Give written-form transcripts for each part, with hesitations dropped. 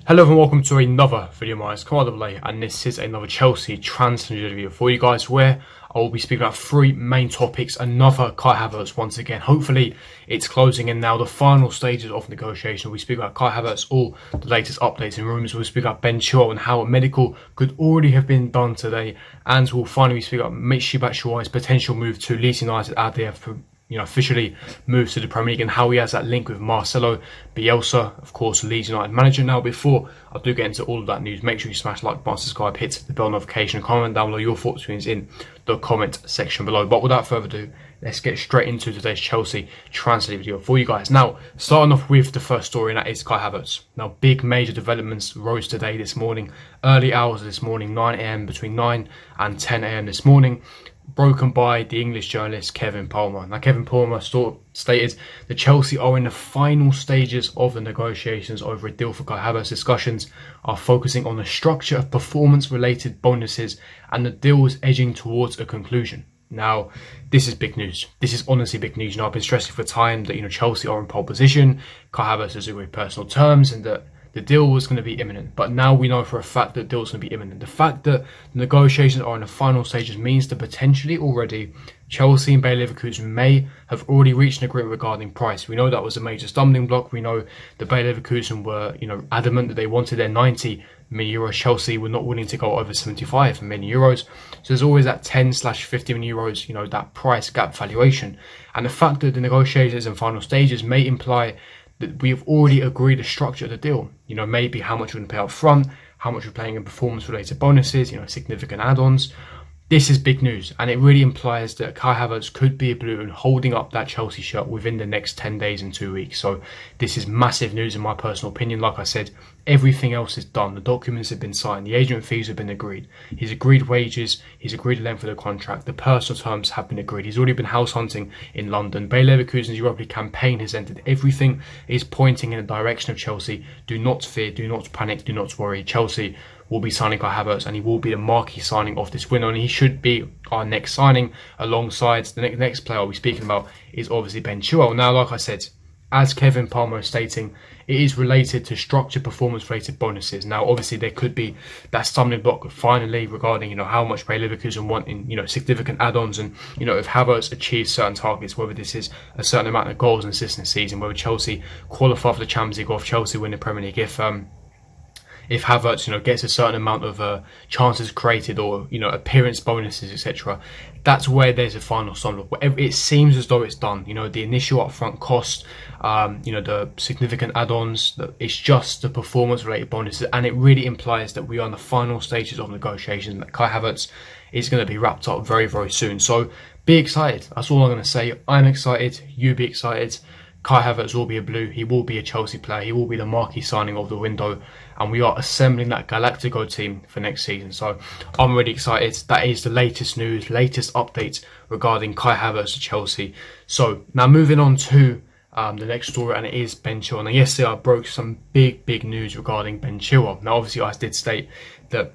Hello and welcome to another video, guys. Come on, AA, and this is another Chelsea transfer video for you guys, where I will be speaking about three main topics. Another Kai Havertz once again. Hopefully, it's closing in now. The final stages of negotiation. We speak about Kai Havertz, all the latest updates and rumours. We'll speak about Chilwell and how a medical could already have been done today, and we'll finally speak about Michy Batshuayi's potential move to Leeds United out there for, officially moves to the Premier League, and how he has that link with Marcelo Bielsa, of course, Leeds United manager. Now, before I do get into all of that news, make sure you smash the like button, subscribe, hit the bell notification, comment down below your thoughts in the comment section below. But without further ado, let's get straight into today's Chelsea transfer video for you guys. Now, starting off with the first story, and that is Kai Havertz. Now, big major developments rose today, this morning, early hours of this morning, 9 a.m, between 9 and 10 a.m. this morning, broken by the English journalist Kevin Palmer. Now, Kevin Palmer stated that Chelsea are in the final stages of the negotiations over a deal for Kai Havertz. Discussions are focusing on the structure of performance-related bonuses, and the deal is edging towards a conclusion. Now, this is big news. This is honestly big news. I've been stressing for time that Chelsea are in pole position. Kai Havertz has agreed personal terms, and that the deal was going to be imminent. But now we know for a fact that the deal is going to be imminent. The fact that the negotiations are in the final stages means that potentially already Chelsea and Bayer Leverkusen may have already reached an agreement regarding price. We know that was a major stumbling block. We know that Bayer Leverkusen were, adamant that they wanted their 90 million euros. Chelsea were not willing to go over 75 million euros. So there's always that 10/50 million euros, that price gap valuation. And the fact that the negotiations in final stages may imply that we have already agreed the structure of the deal. Maybe how much we're going to pay up front, how much we're paying in performance-related bonuses, significant add-ons. This is big news, and it really implies that Kai Havertz could be a blue and holding up that Chelsea shirt within the next 10 days and 2 weeks. So this is massive news in my personal opinion. Like I said, everything else is done. The documents have been signed. The agent fees have been agreed. He's agreed wages. He's agreed the length of the contract. The personal terms have been agreed. He's already been house hunting in London. Bayer Leverkusen's Europa League campaign has ended. Everything is pointing in the direction of Chelsea. Do not fear. Do not panic. Do not worry. Chelsea will be signing Kai Havertz, and he will be the marquee signing of this window, and he should be our next signing alongside the next player I'll be speaking about is obviously Chilwell. Now, like I said, as Kevin Palmer is stating, it is related to structured performance-related bonuses. Now, obviously, there could be that stumbling block finally regarding, how much Bayer Leverkusen want in, significant add-ons, and, if Havertz achieves certain targets, whether this is a certain amount of goals and assists in the season, whether Chelsea qualify for the Champions League, or if Chelsea win the Premier League, if Havertz, gets a certain amount of chances created, or appearance bonuses, etc. That's where there's a final sum. Whatever it seems as though it's done. The initial upfront cost, the significant add-ons. It's just the performance-related bonuses, and it really implies that we are in the final stages of negotiations. That Kai Havertz is going to be wrapped up very, very soon. So be excited. That's all I'm going to say. I'm excited. You be excited. Kai Havertz will be a blue. He will be a Chelsea player. He will be the marquee signing of the window, and we are assembling that Galactico team for next season. So I'm really excited. That is the latest news, latest updates regarding Kai Havertz to Chelsea. So now moving on to the next story, and it is Chilwell. Now, yesterday I broke some big news regarding Chilwell. Now, obviously, I did state that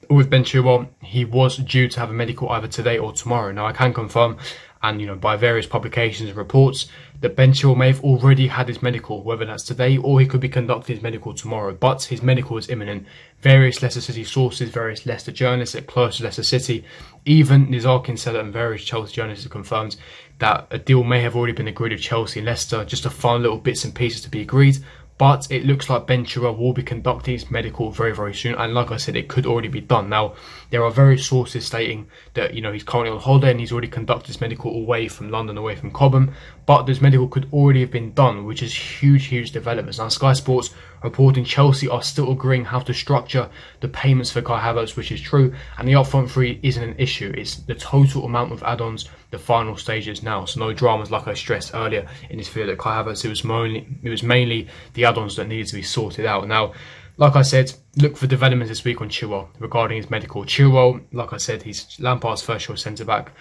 with Chilwell, he was due to have a medical either today or tomorrow. Now, I can confirm, and by various publications and reports, that Chilwell may have already had his medical, whether that's today or he could be conducting his medical tomorrow. But his medical is imminent. Various Leicester City sources, various Leicester journalists at close to Leicester City, even Nizar Kinsella and various Chelsea journalists have confirmed that a deal may have already been agreed with Chelsea and Leicester, just to find little bits and pieces to be agreed. But it looks like Chilwell will be conducting his medical very, very soon. And like I said, it could already be done. Now, there are various sources stating that, he's currently on holiday and he's already conducted his medical away from London, away from Cobham. But this medical could already have been done, which is huge developments. Now, Sky Sports reporting Chelsea are still agreeing how to structure the payments for Kai Havertz, which is true. And the upfront fee isn't an issue. It's the total amount of add-ons, the final stages now. So no dramas, like I stressed earlier in this video that Kai Havertz, it was mainly the add-ons that needed to be sorted out. Now, like I said, look for developments this week on Chilwell regarding his medical. Chilwell, like I said, he's Lampard's first choice centre-back.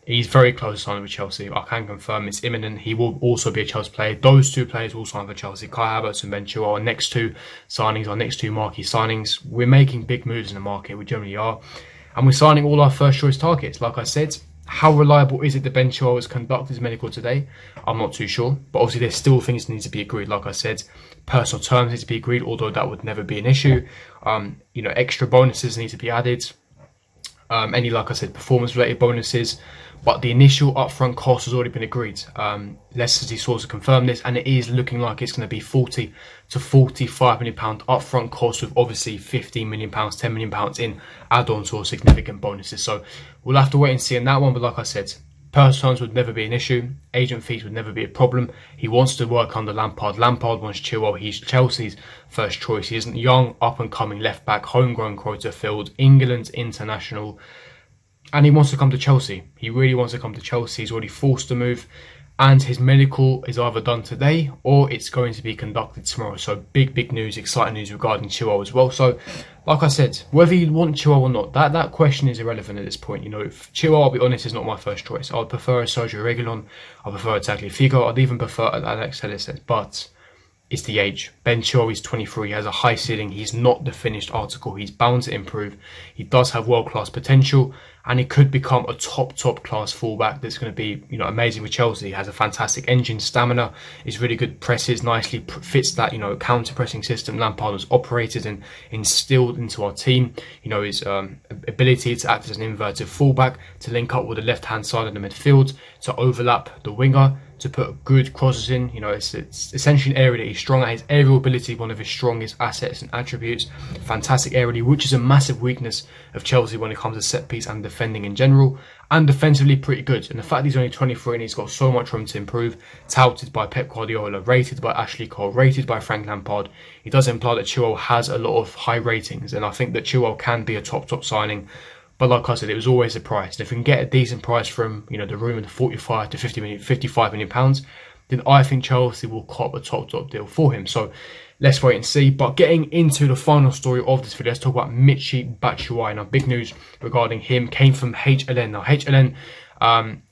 He's very close to signing with Chelsea. I can confirm it's imminent. He will also be a Chelsea player. Those two players will sign for Chelsea. Kai Havertz and Chilwell, our next two signings, our next two marquee signings. We're making big moves in the market. We generally are. And we're signing all our first choice targets. Like I said, How reliable is it that Ben Chilwell has conducted his medical today? I'm not too sure. But obviously there's still things that need to be agreed. Like I said, personal terms need to be agreed, although that would never be an issue. Extra bonuses need to be added. Any, like I said, performance-related bonuses. But the initial upfront cost has already been agreed. Leicester City sources confirmed this, and it is looking like it's going to be £40 to £45 million upfront cost, with obviously £15 million, £10 million in add-ons or significant bonuses. So we'll have to wait and see on that one. But like I said, personal terms would never be an issue. Agent fees would never be a problem. He wants to work under Lampard. Lampard wants Chilwell. He's Chelsea's first choice. He isn't young, up-and-coming left-back, homegrown quota filled, England international. And he wants to come to Chelsea. He really wants to come to Chelsea. He's already forced to move. And his medical is either done today or it's going to be conducted tomorrow. So big news, exciting news regarding Chilwell as well. So, like I said, whether you want Chilwell or not, that question is irrelevant at this point. If Chilwell, I'll be honest, is not my first choice. I would prefer a Sergio Reguilon. I prefer a Tagliafico. I'd even prefer an Alex Telles. But it's the age. Ben Chilwell is 23. He has a high ceiling. He's not the finished article. He's bound to improve. He does have world-class potential, and he could become a top class fullback that's going to be, amazing with Chelsea. He has a fantastic engine, stamina. He's really good presses, nicely fits that, counter-pressing system Lampard has operated and instilled into our team. His ability to act as an inverted fullback, to link up with the left-hand side of the midfield, to overlap the winger, to put good crosses in. It's essentially an area that he's strong at. His aerial ability, one of his strongest assets and attributes. Fantastic aerially, which is a massive weakness of Chelsea when it comes to set piece and defending in general. And defensively pretty good. And the fact he's only 23 and he's got so much room to improve, touted by Pep Guardiola, rated by Ashley Cole, rated by Frank Lampard, it does imply that Chilwell has a lot of high ratings. And I think that Chilwell can be a top signing. But like I said, it was always a price. And if we can get a decent price from, the room of 45 to 55 million pounds, then I think Chelsea will cop a top deal for him. So let's wait and see. But getting into the final story of this video, let's talk about Michy Batshuayi. Now, big news regarding him came from HLN. Now, HLN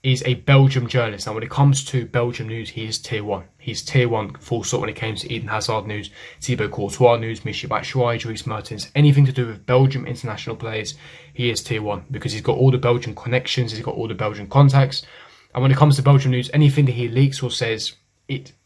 is a Belgium journalist. Now, when it comes to Belgium news, he is tier 1. He's tier 1 full stop when it comes to Eden Hazard news, Thibaut Courtois news, Michy Batshuayi, Dries Mertens, anything to do with Belgium international players, he is tier 1 because he's got all the Belgian connections, he's got all the Belgian contacts. And when it comes to Belgium news, anything that he leaks or says,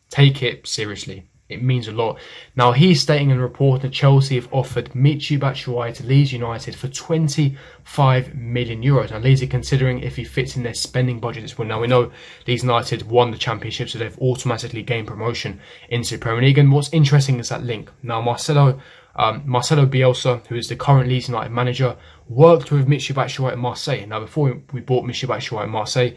take it seriously. It means a lot. Now, he's stating in a report that Chelsea have offered Michy Batshuayi to Leeds United for €25 million. Now, Leeds are considering if he fits in their spending budget this window. Now, we know Leeds United won the Championship, so they've automatically gained promotion into the Premier League. And what's interesting is that link. Now, Marcelo Bielsa, who is the current Leeds United manager, worked with Michy Batshuayi at Marseille. Now, before we bought Michy Batshuayi at Marseille,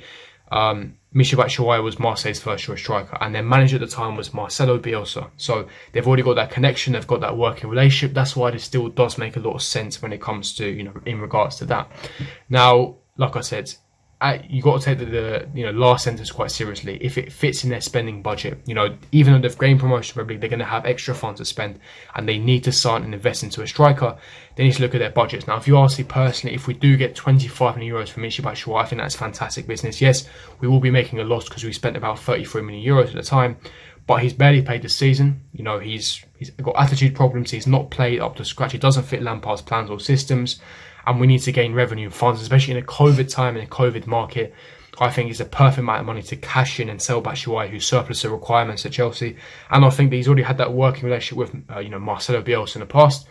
Michy Batshuayi was Marseille's first choice striker, and their manager at the time was Marcelo Bielsa. So they've already got that connection, they've got that working relationship. That's why this still does make a lot of sense when it comes to, in regards to that. Now, like I said, you got to take the last sentence quite seriously. If it fits in their spending budget, even though they've gained promotion, probably they're going to have extra funds to spend, and they need to sign and invest into a striker. They need to look at their budgets. Now, if you ask me personally, if we do get €25 million for Michy Batshuayi, I think that's fantastic business. Yes, we will be making a loss because we spent about €33 million at the time, but he's barely played this season. He's got attitude problems. He's not played up to scratch. He doesn't fit Lampard's plans or systems. And we need to gain revenue and funds, especially in a COVID time, in a COVID market. I think it's a perfect amount of money to cash in and sell Batshuayi, who's surplus of requirements at Chelsea. And I think that he's already had that working relationship with, Marcelo Bielsa in the past.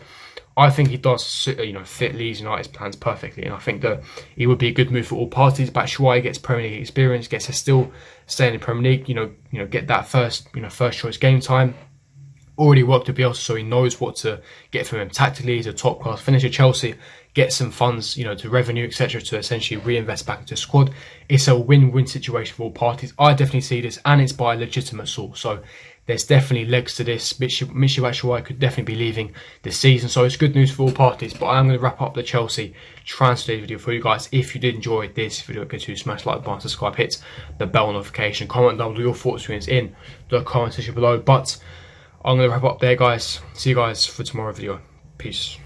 I think he does, fit Leeds United's plans perfectly. And I think that he would be a good move for all parties. Batshuayi gets Premier League experience, gets to still stay in the Premier League, get that first choice game time. Already worked with Bielsa, so he knows what to get from him tactically. He's a top class finisher. Chelsea get some funds, to revenue, etc., to essentially reinvest back into the squad. It's a win-win situation for all parties. I definitely see this, and it's by a legitimate source. So there's definitely legs to this. Michy Batshuayi could definitely be leaving this season, so it's good news for all parties. But I'm going to wrap up the Chelsea transfer video for you guys. If you did enjoy this video, go to smash like button, subscribe, hit the bell notification, comment down your thoughts in the comment section below. But I'm going to wrap up there, guys. See you guys for tomorrow's video. Peace.